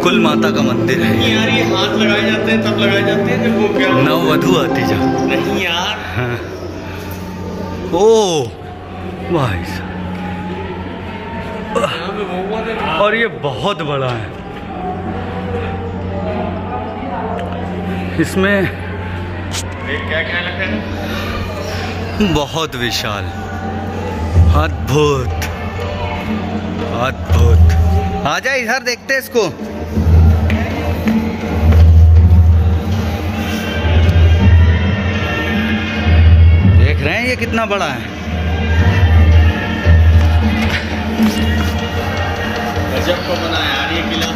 कुल माता का मंदिर है यार। ये हाथ लगाए जाते हैं, तब लगाए जाते हैं जब वो क्या नववधू आती जा। नहीं यार। हाँ। ओ भाई साहब, और ये बहुत बड़ा है। इसमें क्या क्या लगा है? बहुत विशाल, अद्भुत अद्भुत। आजा इधर देखते हैं इसको। देख रहे हैं ये कितना बड़ा है। गजब को बना है यार ये किला।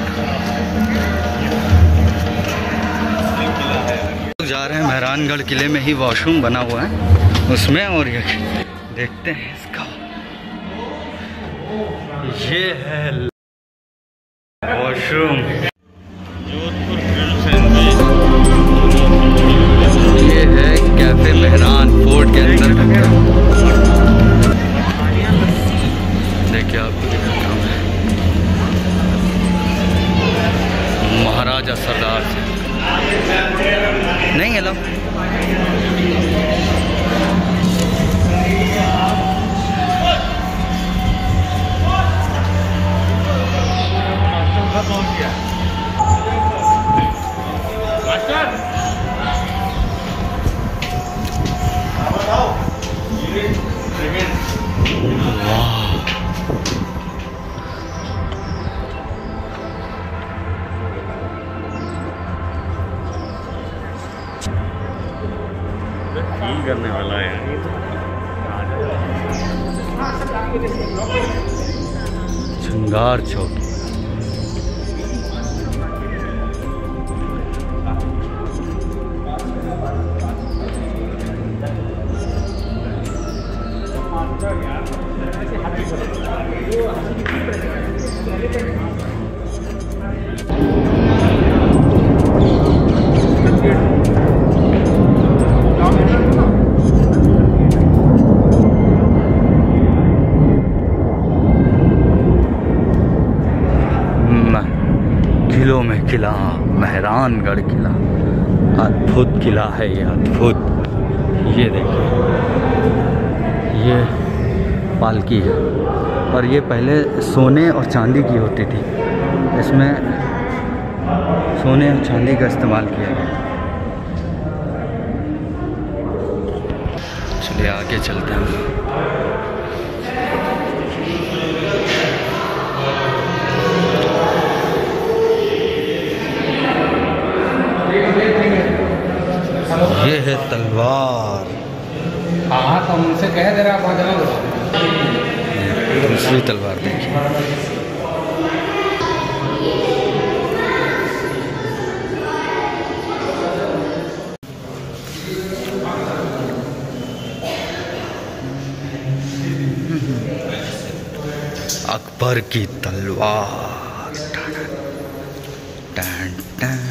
जा रहे हैं मेहरानगढ़ किले में ही वॉशरूम बना हुआ है उसमें, और ये देखते हैं इसका। ये है वॉशरूम। Jodhpur grill sandwich. ये है कैफे मेहरान, फोर्ट के अंदर का। देखिए आपको दिखाता हूँ, महाराजा सरदार से नहीं हेलो। करने वाला है श्रृंगार चौक। किलों में किला, मेहरानगढ़ किला, अद्भुत किला है ये, अद्भुत। ये देखो, ये पालकी है, और ये पहले सोने और चांदी की होती थी। इसमें सोने और चांदी का इस्तेमाल किया गया। चलिए आगे चलते हैं। ये है तलवार। हाँ तो उनसे कह दे रहा वहाँ जमा। दूसरी तलवार देखिए। अकबर की तलवार। टन टन।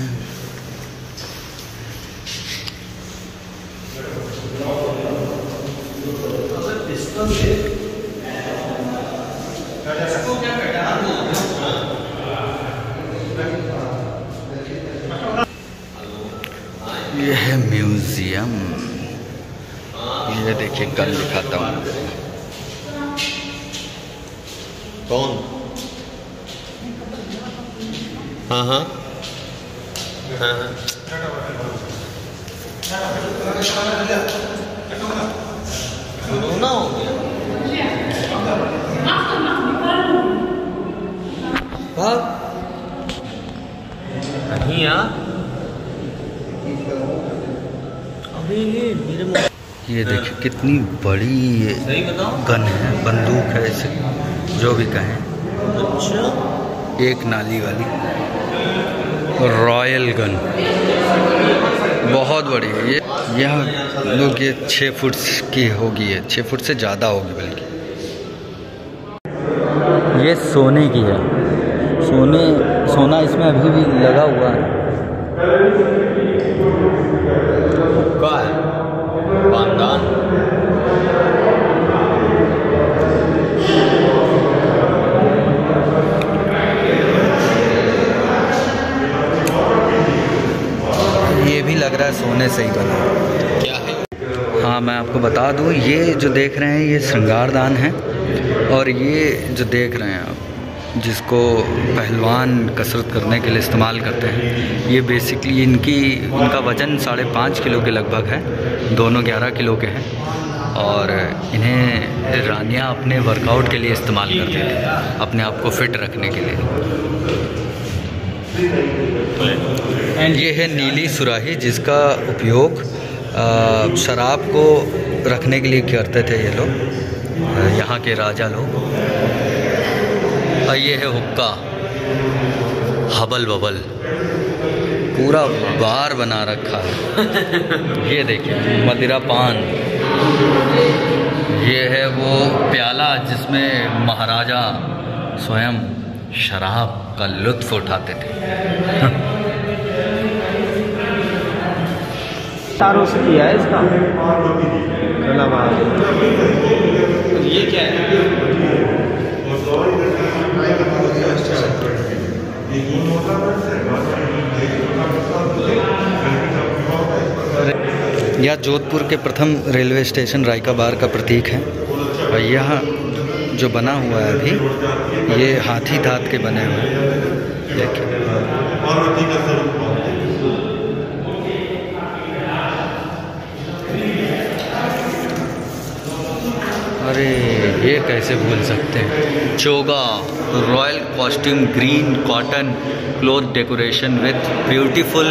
ये है म्यूजियम। ये देखिए कल दिखाता हूँ। कौन? हाँ हाँ हाँ हाँ। रोना हो गया। नहीं यार, अभी मेरे ये देखिए कितनी बड़ी ये गन है, बंदूक है, इसे जो भी कहें। अच्छा, एक नाली वाली रॉयल गन, बहुत बड़ी है ये। यह लोग ये 6 फुट की होगी, ये 6 फुट से ज़्यादा होगी बल्कि। ये ये सोने की है, सोना इसमें अभी भी लगा हुआ है। हुक्का है, बांदान। ये भी लग रहा है सोने से ही बना। क्या है? हाँ, मैं आपको बता दूँ, ये जो देख रहे हैं ये श्रृंगारदान है। और ये जो देख रहे हैं आप, जिसको पहलवान कसरत करने के लिए इस्तेमाल करते हैं, ये बेसिकली इनका वज़न 5.5 किलो के लगभग है। दोनों 11 किलो के हैं। और इन्हें रानियाँ अपने वर्कआउट के लिए इस्तेमाल करती हैं, अपने आप को फिट रखने के लिए। ये है नीली सुराही, जिसका उपयोग शराब को रखने के लिए करते थे ये लोग, यहाँ के राजा लोग। और ये है हुक्का, हबल बबल, पूरा बार बना रखा है। ये देखिए, मदिरा पान। ये है वो प्याला जिसमें महाराजा स्वयं शराब का लुत्फ़ उठाते थे। तारों से किया है इसका कलाबाज। ये क्या है? यह जोधपुर के प्रथम रेलवे स्टेशन रायकाबार का प्रतीक है। और यह जो बना हुआ है अभी, ये हाथी दांत के बने हुए हैं। देखिए, अरे ये कैसे भूल सकते हैं। चोगा royal costume, green cotton cloth decoration with beautiful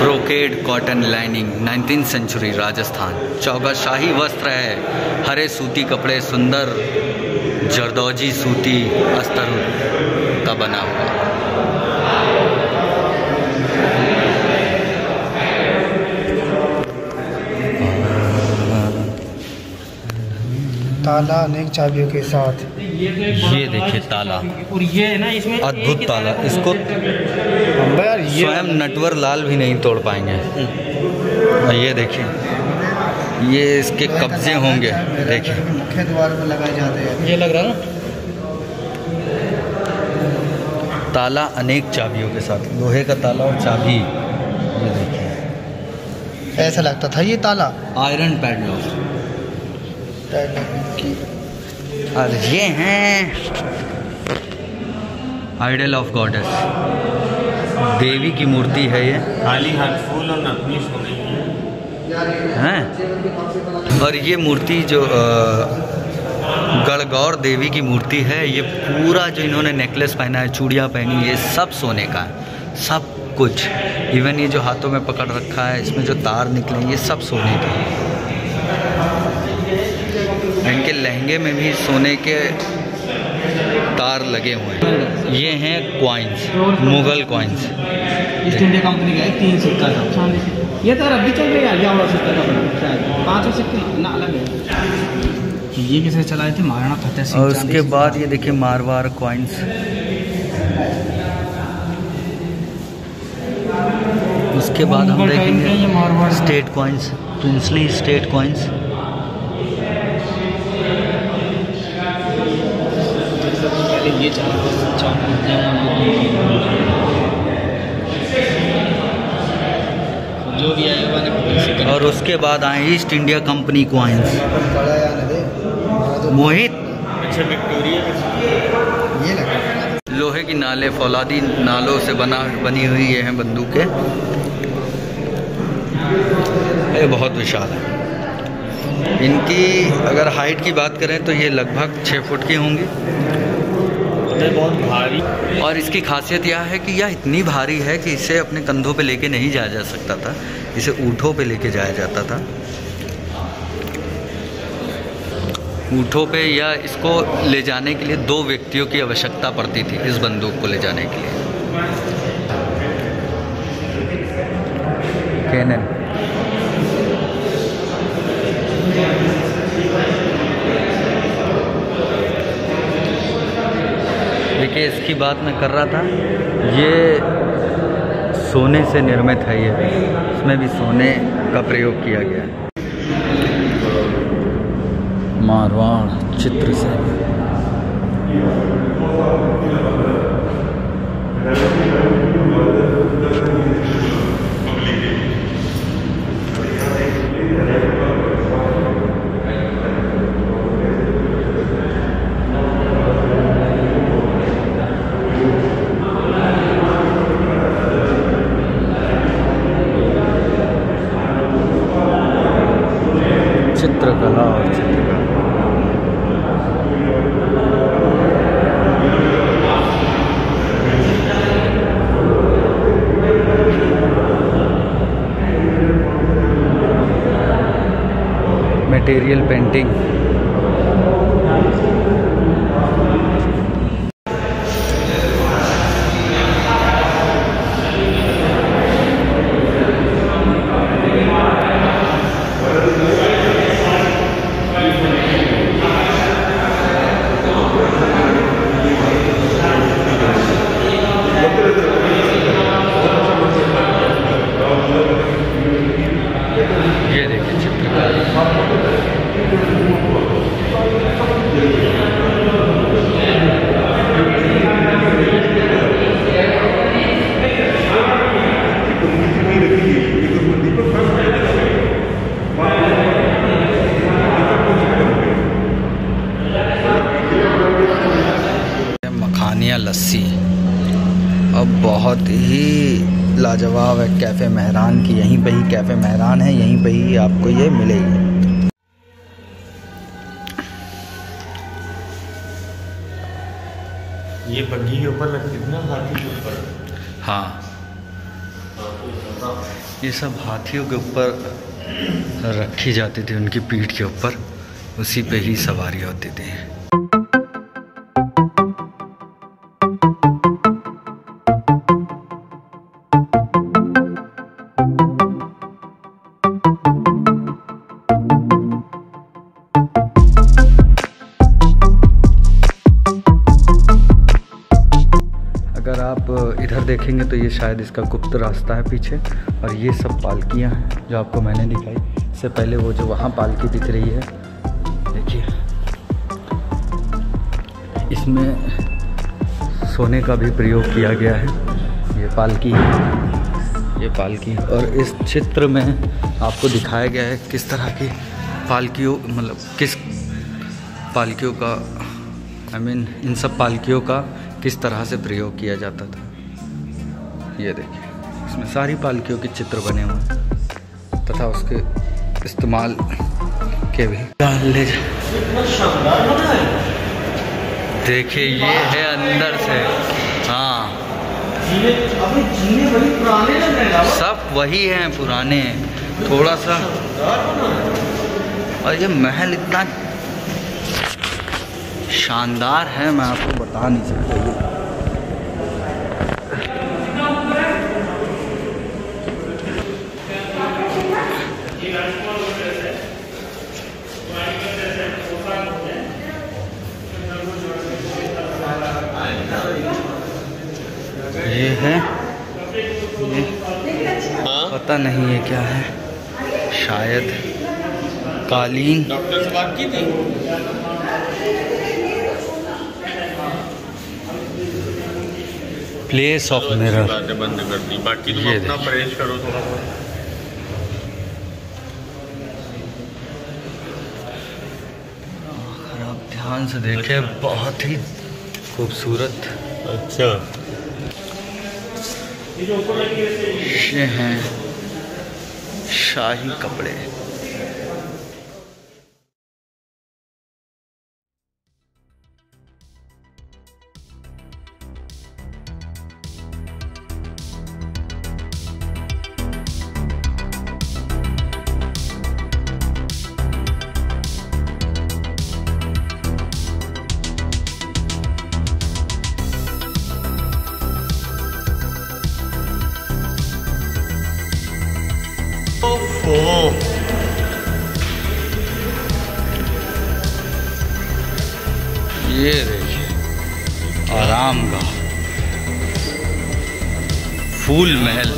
brocade cotton lining, 19th century Rajasthan. चौगा शाही वस्त्र है, हरे सूती कपड़े, सुंदर जरदौजी सूती अस्तर का बना हुआ। ताला अनेक चाबियों के साथ। ये देखिए ताला, और ये है ना, इसमें अद्भुत ताला। इसको यार ये स्वयं नटवर लाल भी नहीं तोड़ पाएंगे। और ये देखिए, ये इसके कब्जे होंगे। देखिए, मुख्य द्वार पर लगाए जाते हैं। ये लग रहा है ताला अनेक चाबियों के साथ, लोहे का ताला और चाबी। ये देखिए, ऐसा लगता था ये ताला आयरन पैडलॉक। की। और ये हैं आइडल ऑफ गॉडेस, देवी की मूर्ति है ये। खाली हाथ फूल और नकली सोने हैं। और ये मूर्ति जो गणगौर देवी की मूर्ति है, ये पूरा जो इन्होंने नेकलेस पहना है, चूड़ियाँ पहनी, ये सब सोने का है, सब कुछ। इवन ये जो हाथों में पकड़ रखा है, इसमें जो तार निकले, ये सब सोने के हैं। इनके लहंगे में भी सोने के तार लगे हुए हैं। ये हैं coins, Mughal coins. East India company का है, 3 सिक्का का। ये तो अभी चल रही है, वाला सिक्का का शायद 5 सिक्के ना अलग है। ये किसे चलाए थे? महाराणा फतेह सिंह। और उसके बाद ये देखिए मारवाड़ कॉइन्स। उसके बाद हम देखेंगे state coins, princely state coins. ये जो भी आए। और उसके बाद आए ईस्ट इंडिया कंपनी कॉइन्स। मोहित, अच्छा विक्टोरिया ये लगा लोहे की नाले, फौलादी नालों से बनी हुई ये हैं बंदूकें। ये बहुत विशाल है। इनकी अगर हाइट की बात करें तो ये लगभग 6 फुट की होंगी। बहुत भारी। और इसकी खासियत यह है कि यह इतनी भारी है कि इसे अपने कंधों पे लेके नहीं जाया जा सकता था, इसे ऊँटों पे लेके जाया जाता था। ऊँटों पे या इसको ले जाने के लिए 2 व्यक्तियों की आवश्यकता पड़ती थी, इस बंदूक को ले जाने के लिए। कैनन। देखिए इसकी बात मैं कर रहा था, ये सोने से निर्मित है, ये इसमें भी सोने का प्रयोग किया गया है। मारवाड़ चित्र से चित्रकला और चित्रकला। Material painting. ये देखिए चित्रकारी। मखानिया लस्सी अब बहुत ही लाजवाब है कैफ़े मेहरान की। यहीं पे ही कैफ़े मेहरान है, यहीं पे ही आपको ये मिलेगी। ये बग्घी के ऊपर रखती थी ना, हाथी के ऊपर। हाँ, ये सब हाथियों के ऊपर रखी जाती थी, उनकी पीठ के ऊपर, उसी पे ही सवारी होती थी। अगर आप इधर देखेंगे तो ये शायद इसका गुप्त रास्ता है पीछे, और ये सब पालकियाँ हैं जो आपको मैंने दिखाई। इससे पहले वो जो वहाँ पालकी दिख रही है, देखिए इसमें सोने का भी प्रयोग किया गया है। ये पालकी और इस चित्र में आपको दिखाया गया है किस तरह की पालकियों, मतलब किस पालकियों का, इन सब पालकियों का किस तरह से प्रयोग किया जाता था। ये देखिए इसमें सारी पालकियों के चित्र बने हुए हैं तथा उसके इस्तेमाल के भी। देखिए ये है अंदर से, हाँ सब वही हैं, पुराने हैं थोड़ा सा। और ये महल इतना शानदार है, मैं आपको बता नहीं सकता। ये है, ये पता नहीं है क्या है, शायद कालीन। डॉक्टर से बात की थी। प्लेस ऑफ मिरर बंद कर दी, बाकी तुम अपना परहेज करो थोड़ा बहुत। आप ध्यान से देखें, बहुत ही खूबसूरत। अच्छा, ये हैं शाही कपड़े। ओफो आराम गाह, फूल महल,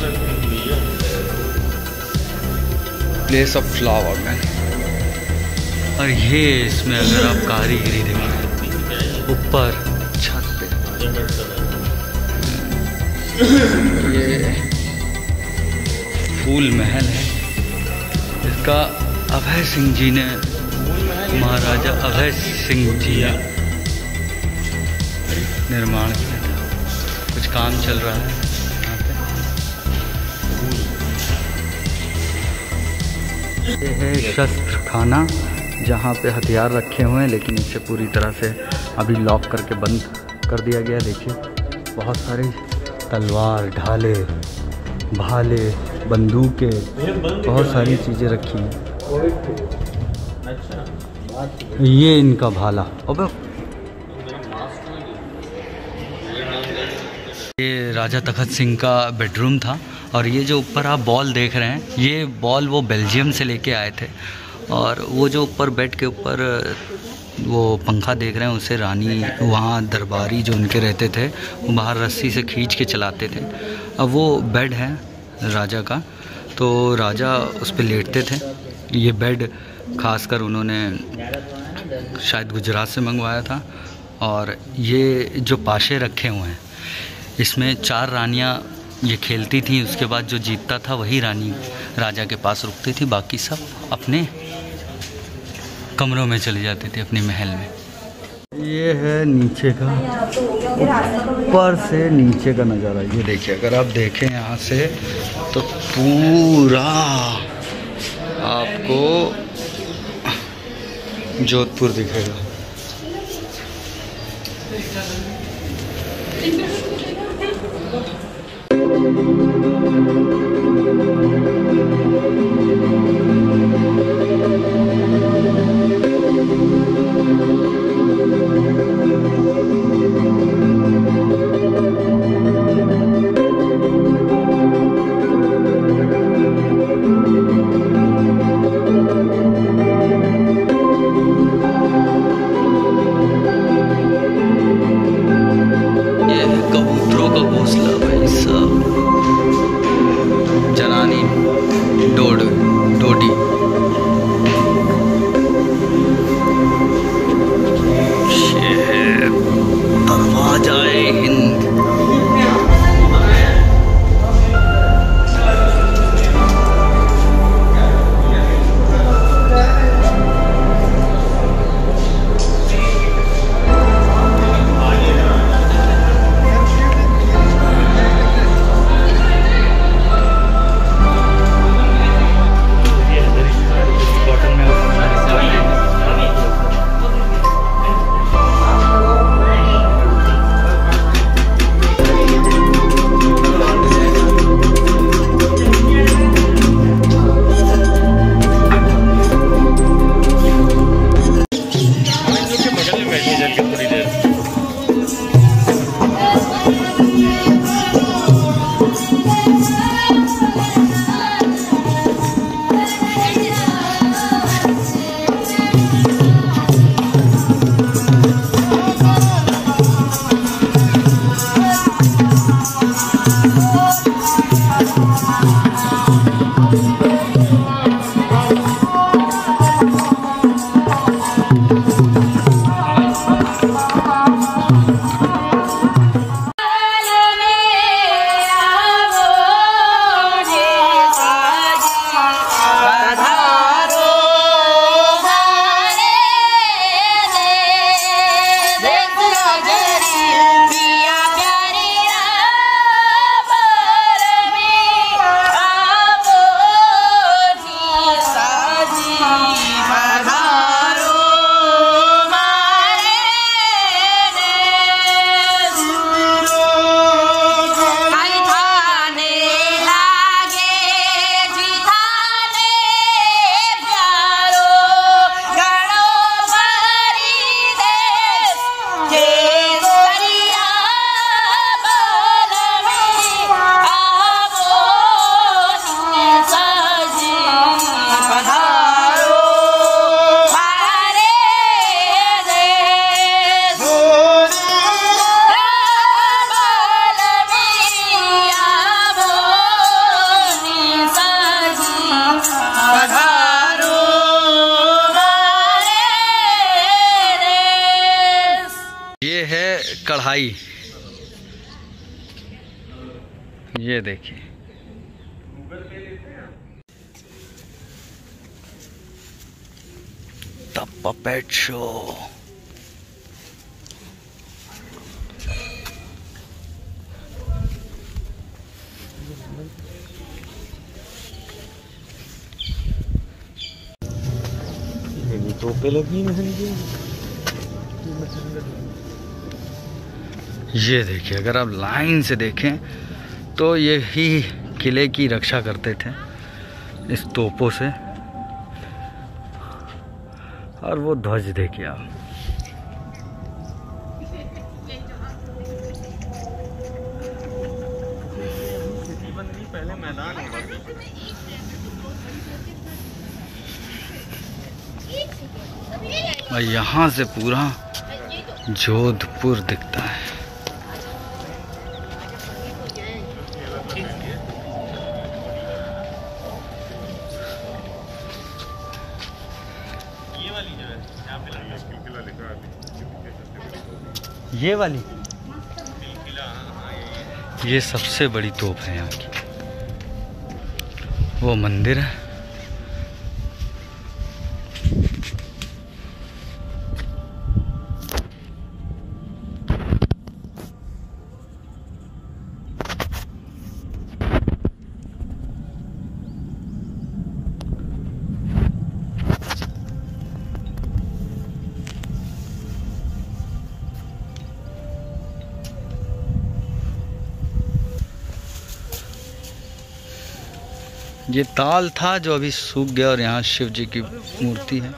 प्लेस ऑफ फ्लावर मैन। और ये इसमें अगर आप कारीगरी देखें ऊपर छत पे, ये फूल महल है। इसका अभय सिंह जी ने, महाराजा अभय सिंह जी ने निर्माण किया था। कुछ काम चल रहा है यहाँ पे। ये है शस्त्र खाना, जहाँ पे हथियार रखे हुए हैं, लेकिन इसे पूरी तरह से अभी लॉक करके बंद कर दिया गया। देखिए बहुत सारे तलवार, ढाले, भाले, बंदूकें, बहुत सारी चीज़ें रखी हैं। ये इनका भाला। अबे ये राजा तखत सिंह का बेडरूम था। और ये जो ऊपर आप बॉल देख रहे हैं, ये बॉल वो बेल्जियम से लेके आए थे। और वो जो ऊपर बेड के ऊपर वो पंखा देख रहे हैं, उसे रानी, वहाँ दरबारी जो उनके रहते थे, वो बाहर रस्सी से खींच के चलाते थे। अब वो बेड है राजा का, तो राजा उस पर लेटते थे। ये बेड खासकर उन्होंने शायद गुजरात से मंगवाया था। और ये जो पाशे रखे हुए हैं, इसमें 4 रानियाँ ये खेलती थी। उसके बाद जो जीतता था वही रानी राजा के पास रुकती थी, बाकी सब अपने कमरों में चली जाती थी, अपने महल में। ये है नीचे का, ऊपर से नीचे का नज़ारा। ये देखिए, अगर आप देखें यहाँ से तो पूरा आपको जोधपुर दिखेगा। कढ़ाई, ये देखिए। The puppet show. टोपे लगी ये देखिए, अगर आप लाइन से देखें तो यही किले की रक्षा करते थे इस तोपों से। और वो ध्वज देखिए आप, पहले मैदान होगा। और यहाँ से पूरा जोधपुर दिखता है। ये वाली, ये सबसे बड़ी तोप है यहाँ की। वो मंदिर है, ये ताल था जो अभी सूख गया और यहाँ शिव जी की मूर्ति है।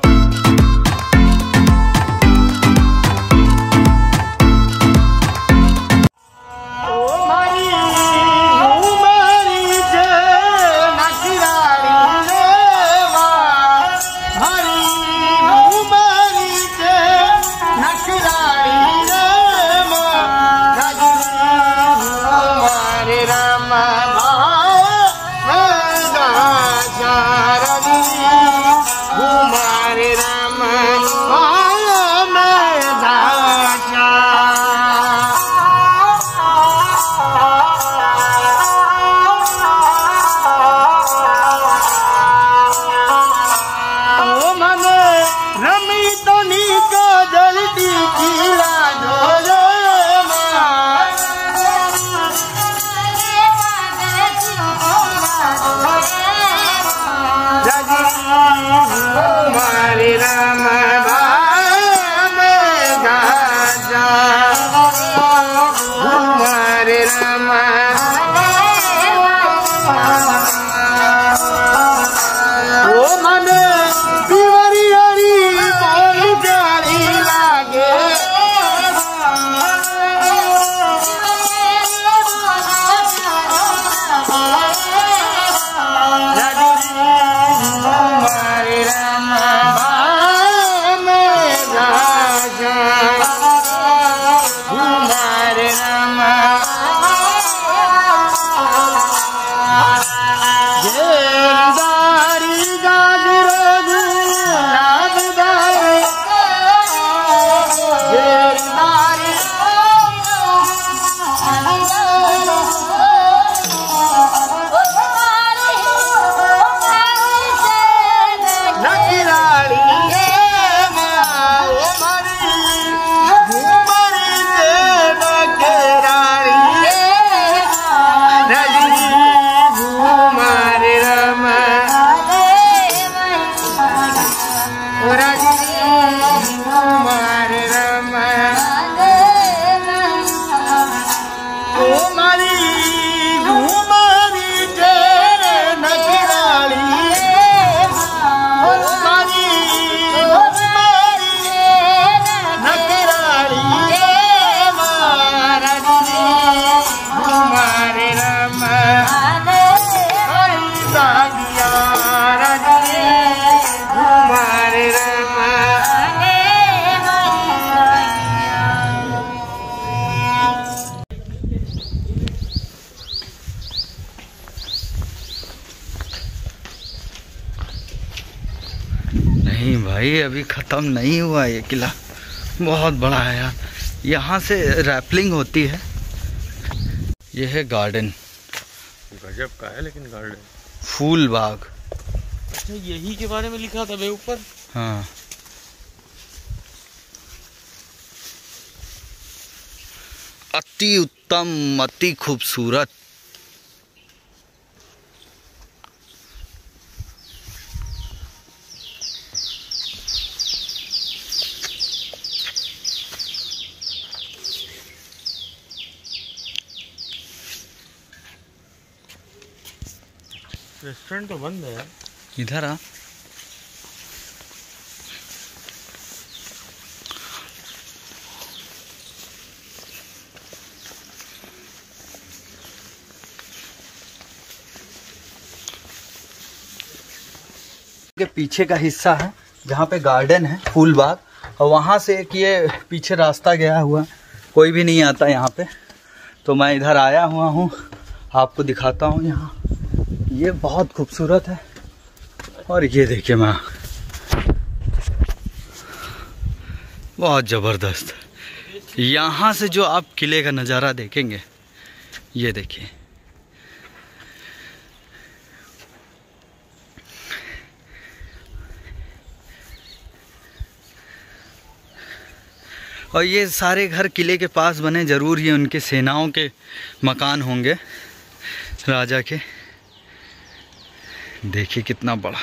नहीं भाई, अभी ख़त्म नहीं हुआ ये किला, बहुत बड़ा है यार। यहाँ से रैपलिंग होती है। यह है गार्डन, गजब का है लेकिन गार्डन। फूल बाग। अच्छा यही के बारे में लिखा था भाई ऊपर। हाँ, अति उत्तम, अति खूबसूरत। रेस्टोरेंट तो बंद है। इधर आ। के पीछे का हिस्सा है जहाँ पे गार्डन है, फूल बाग, और वहाँ से एक ये पीछे रास्ता गया हुआ, कोई भी नहीं आता यहाँ पे। तो मैं इधर आया हुआ हूँ, आपको दिखाता हूँ। यहाँ ये बहुत खूबसूरत है। और ये देखिए मैं, बहुत ज़बरदस्त। यहाँ से जो आप किले का नज़ारा देखेंगे, ये देखिए। और ये सारे घर किले के पास बने, ज़रूर ये उनके सेनाओं के मकान होंगे, राजा के। देखिए कितना बड़ा।